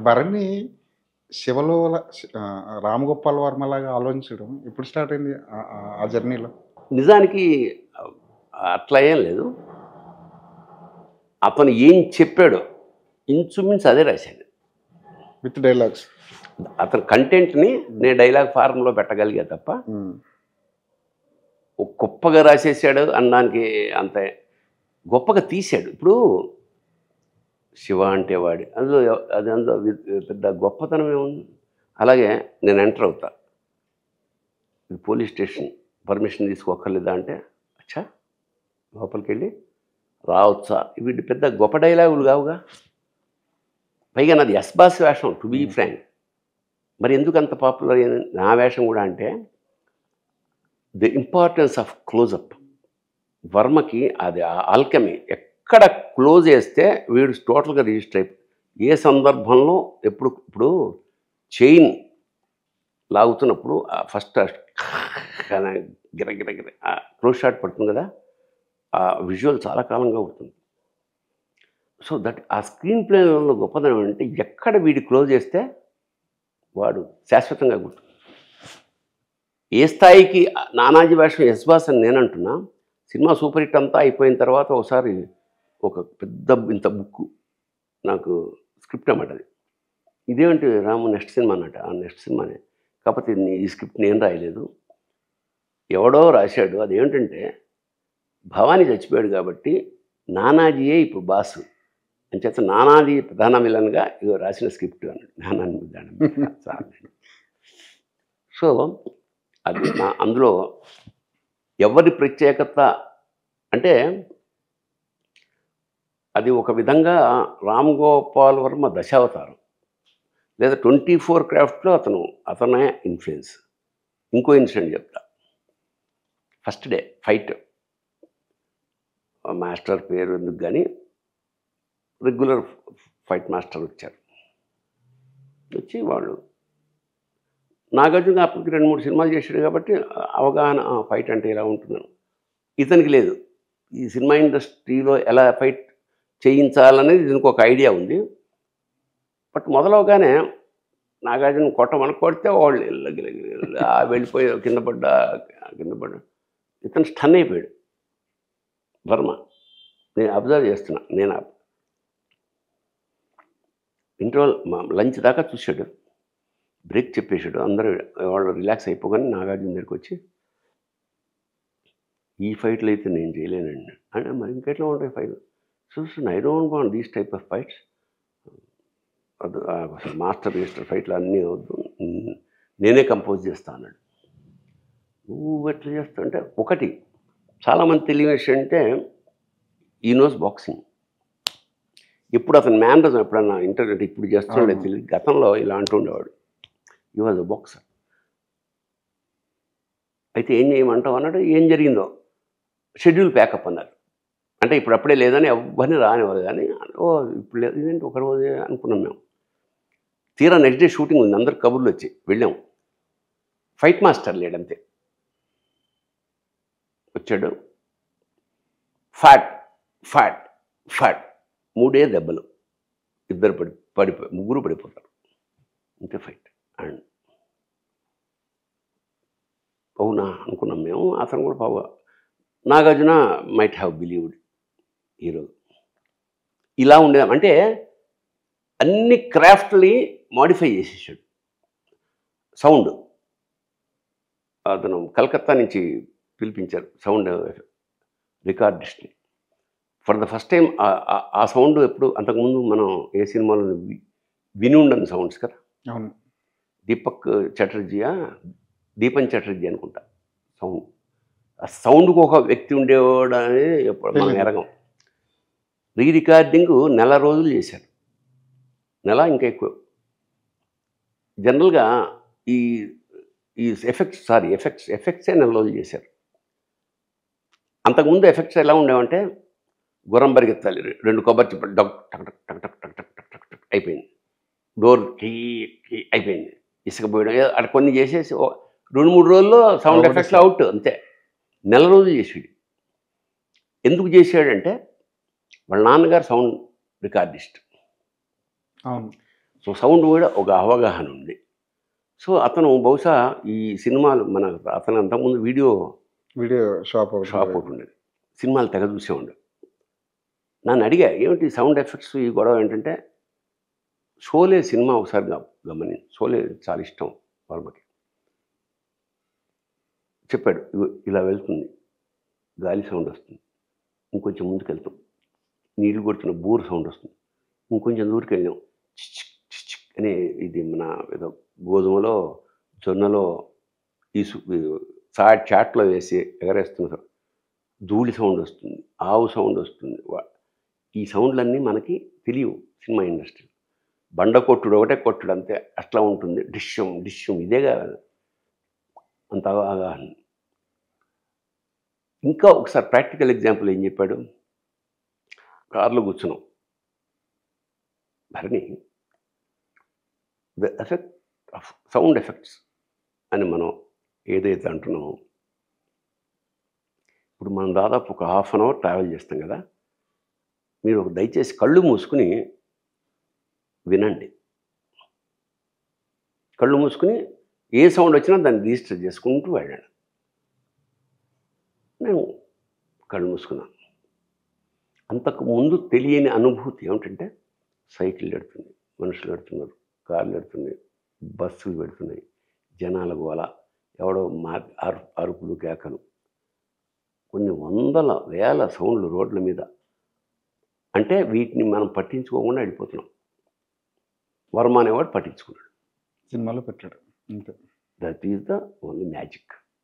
భరణి శివలో రామ్ గోపాల్ వర్మలాగా ఆలోచించడం ఎప్పుడు స్టార్ట్ అయింది ఆ జర్నీలో? నిజానికి అట్లా ఏం లేదు. అతను ఏం చెప్పాడో ఇంచుమించు అదే రాశాను. With dialogues. అతని కంటెంట్ని నేను డైలాగ్ ఫార్మ్లో పెట్టగలిగా తప్ప గొప్పగా రాసేసాడు అనడానికి అంత గొప్పగా తీశాడు. ఇప్పుడు శివ అంటే వాడి అందులో అది అందులో పెద్ద గొప్పతనం ఏముంది. అలాగే నేను ఎంటర్ అవుతా, ఇది పోలీస్ స్టేషన్, పర్మిషన్ తీసుకోక్కర్లేదా అంటే అచ్చా లోపలికి వెళ్ళి రావచ్చా, వీటి పెద్ద గొప్ప డైలాగులు కావుగా. పైగా నాది ఎస్బాస్ వేషం, టు బీ ఫ్రాంక్. మరి ఎందుకు అంత పాపులర్ అయింది నా వేషం కూడా అంటే ది ఇంపార్టెన్స్ ఆఫ్ క్లోజప్. వర్మకి అది ఆల్కెమీ. ఎక్కడ క్లోజ్ చేస్తే వీడు టోటల్గా రిజిస్టర్ అయిపోయి ఏ సందర్భంలో ఇప్పుడు చైన్ లాగుతున్నప్పుడు ఫస్ట్ గిరగిర క్లోజ్ షాట్ పడుతుంది కదా, ఆ విజువల్ చాలా కాలంగా ఉంటుంది. సో దట్ ఆ స్క్రీన్ ప్లేలో గొప్పదనం అంటే ఎక్కడ వీడి క్లోజ్ చేస్తే వాడు శాశ్వతంగా గుర్తు. ఏ స్థాయికి నానాజీ వేషం ఎస్బాస్ అని నేను అంటున్నా. సినిమా సూపర్ హిట్ అంతా అయిపోయిన తర్వాత ఒకసారి ఒక పెద్ద ఇంత బుక్ నాకు స్క్రిప్ట్ అన్నమాట. అది ఇదేంటి రాము నెక్స్ట్ సినిమా అన్నట్ట. ఆ నెక్స్ట్ సినిమానే, కాకపోతే ఈ స్క్రిప్ట్ నేను రాయలేదు, ఎవడో రాశాడు. అదేంటంటే భవానీ చచ్చిపోయాడు కాబట్టి నానాజీయే ఇప్పుడు బాసు అని చేత నానాజీ ప్రధాన విలన్గా ఇగో రాసిన స్క్రిప్ట్ అన్నాడు. నానాజీ సో అది అందులో ఎవరి ప్రత్యేకత అంటే అది ఒక విధంగా రామ్ గోపాల్ వర్మ దశావతారం, లేదా 24 క్రాఫ్ట్లో అతనే ఇన్ఫ్లుయెన్స్. ఇంకో ఇన్సిడెంట్ చెప్తా. ఫస్ట్ డే ఫైట్, మాస్టర్ పేరు ఎందుకు కానీ రెగ్యులర్ ఫైట్ మాస్టర్ వచ్చారు. వచ్చి వాళ్ళు నాగార్జున అప్పటికి 2-3 సినిమాలు చేశాడు కాబట్టి అవగాహన ఫైట్ అంటే ఇలా ఉంటుందని. ఇతనికి లేదు. ఈ సినిమా ఇండస్ట్రీలో ఎలా ఫైట్ చేయించాలనేది దీనికి ఒక ఐడియా ఉంది. బట్ మొదలవగానే నాగార్జున కొడితే వాళ్ళు వెళ్ళిపోయి కింద పడ్డా ఇతను స్టన్ అయిపోయాడు వర్మ. నేను అబ్జర్వ్ చేస్తున్నా. నేను ఇంటర్వల్ లంచ్ దాకా చూశాడు, బ్రేక్ చెప్పేశాడు. అందరూ వాళ్ళు రిలాక్స్ అయిపోగానే నాగార్జున దగ్గరికి వచ్చి ఈ ఫైట్లు అయితే నేను చేయలేనండి అంటే, మరి ఇంకెట్లా ఉంటాయి ఫైట్? చూస్తున్నా, I don't want these type of fights. అది మాస్టర్ రిజిస్టర్ ఫైట్లు అన్నీ వద్దు, నేనే కంపోజ్ చేస్తా అన్నాడు. నువ్వు ఎట్లా చేస్తావు అంటే, ఒకటి చాలామంది తెలియని విషయం అంటే ఈ నోస్ బాక్సింగ్. ఇప్పుడు అతను మ్యానరిజం ఎప్పుడన్నా ఇంటర్నెట్ ఇప్పుడు చేస్తుండే తెలియదు, గతంలో ఇలా అంటుండేవాడు. ఈ వాజ్ అ బాక్సర్. అయితే ఏం చేయమంటావు అన్నాడు. ఏం జరిగిందో షెడ్యూల్ ప్యాకప్ అన్నారు. అంటే ఇప్పుడు అప్పుడే లేదని ఎవరిని రానివ్వదు కానీ, ఇప్పుడు లేదు ఇదేంటి ఒక రోజే అనుకున్నాం మేము. తీరా నెక్స్ట్ డే షూటింగ్ ఉంది, అందరు కబుర్లు వచ్చి వెళ్ళాం. ఫైట్ మాస్టర్ లేడంతే. వచ్చాడు, ఫ్యాట్ ఫ్యాట్ ఫ్యాట్ 3 దెబ్బలు, ఇద్దరు పడిపోయి ముగ్గురు పడిపోతారు, ఇంతే ఫైట్. అండ్ అవునా అనుకున్నాం మేము. అతను కూడా బాగా Nagarjuna might have believed hero ఇలా ఉండేది. అంటే అన్ని క్రాఫ్ట్ని మాడిఫై చేసేసాడు. సౌండ్ అతను కలకత్తా నుంచి పిలిపించారు సౌండ్ రికార్డిస్ట్ని. ఫర్ ద ఫస్ట్ టైం ఆ సౌండ్ ఎప్పుడు అంతకుముందు మనం ఏ సినిమాలో విని ఉండని సౌండ్స్ కదా. అవును. దీపన్ చటర్జీ అనుకుంటా సౌండ్. ఆ సౌండ్కి ఒక వ్యక్తి ఉండేవాడు అనేది ఎప్పుడు మనం ఎరగం. రికార్డింగ్ 1 నెల రోజులు చేశారు, నెల ఇంకా ఎక్కువ. జనరల్గా ఈ ఎఫెక్ట్సే 1 నెల రోజులు చేశారు. అంతకుముందు ఎఫెక్ట్స్ ఎలా ఉండేవంటే గుర్రం పరిగెత్తాలి, 2 కొబ్బరి చిప్పలు టక్ టక్ టక్ టక్ టక్ టక్ టక్ టక్ అయిపోయింది, డోర్ కీ అయిపోయింది, ఇసుక పోయడం అక్కడ కొన్ని చేసేసి 2-3 రోజుల్లో సౌండ్ ఎఫెక్ట్స్ అవుట్ అంతే. 1 నెల రోజులు చేసాడు. ఎందుకు చేశాడంటే వాళ్ళ నాన్నగారు సౌండ్ రికార్డిస్ట్. అవును. సో సౌండ్ కూడా ఒక అవగాహన ఉంది. సో అతను బహుశా ఈ సినిమాలు అతను అంతకుముందు వీడియో షాప్ ఒకటి ఉండేది, సినిమాలు తెగ చూసేవాడు. నన్ను అడిగా ఏమిటి సౌండ్ ఎఫెక్ట్స్ ఈ గొడవ ఏంటంటే, షోలే సినిమా ఒకసారి షోలే చాలా ఇష్టం వర్మకి. చెప్పాడు, ఇలా వెళ్తుంది, గాలి సౌండ్ వస్తుంది, ఇంకొంచెం ముందుకు వెళ్తాం, నీళ్ళు కొడుతున్న బూరు సౌండ్ వస్తుంది, ఇంకొంచెం దూరికి వెళ్ళాం, చిచిక్ చిచిక్ అనే ఇది మన ఏదో గోధుమలో జొన్నలో చాట్లో వేసి ఎగరేస్తున్న ధూళి సౌండ్ వస్తుంది, ఆవు సౌండ్ వస్తుంది. ఈ సౌండ్లన్నీ మనకి తెలియవు సినిమా ఇండస్ట్రీ. బండ కొట్టుడు ఒకటే కొట్టుడు అంతే, అట్లా ఉంటుంది. డిష్యం డిష్యం ఇదేగా అంత అవగాహన. ఇంకా ఒకసారి ప్రాక్టికల్ ఎగ్జాంపుల్ ఏం చెప్పాడు, కార్లో కూర్చున్నాం, Bharani the effect of sound effects అని మనం ఏదైతే అంటున్నామో, ఇప్పుడు మనం దాదాపు ఒక ½ అన్ అవర్ ట్రావెల్ చేస్తాం కదా, మీరు దయచేసి కళ్ళు మూసుకుని వినండి. కళ్ళు మూసుకుని ఏ సౌండ్ వచ్చినా దాన్ని రిజిస్టర్ చేసుకుంటూ వెళ్ళండి. నేను కళ్ళు మూసుకున్నాను. అంతకు ముందు తెలియని అనుభూతి ఏమిటంటే, సైకిల్ పెడుతుంది, మనుషులు పెడుతున్నారు, కార్లు పెడుతున్నాయి, బస్సులు పెడుతున్నాయి, జనాల గోల, ఎవడో అరుపులు కేకలు, కొన్ని వందల వేల సౌండ్లు రోడ్ల మీద. అంటే వీటిని మనం పట్టించుకోకుండా వెళ్ళిపోతున్నాం. వర్మ అనేవాడు పట్టించుకున్నాడు, సినిమాలో పెట్టాడు. అంతే. That is the only magic.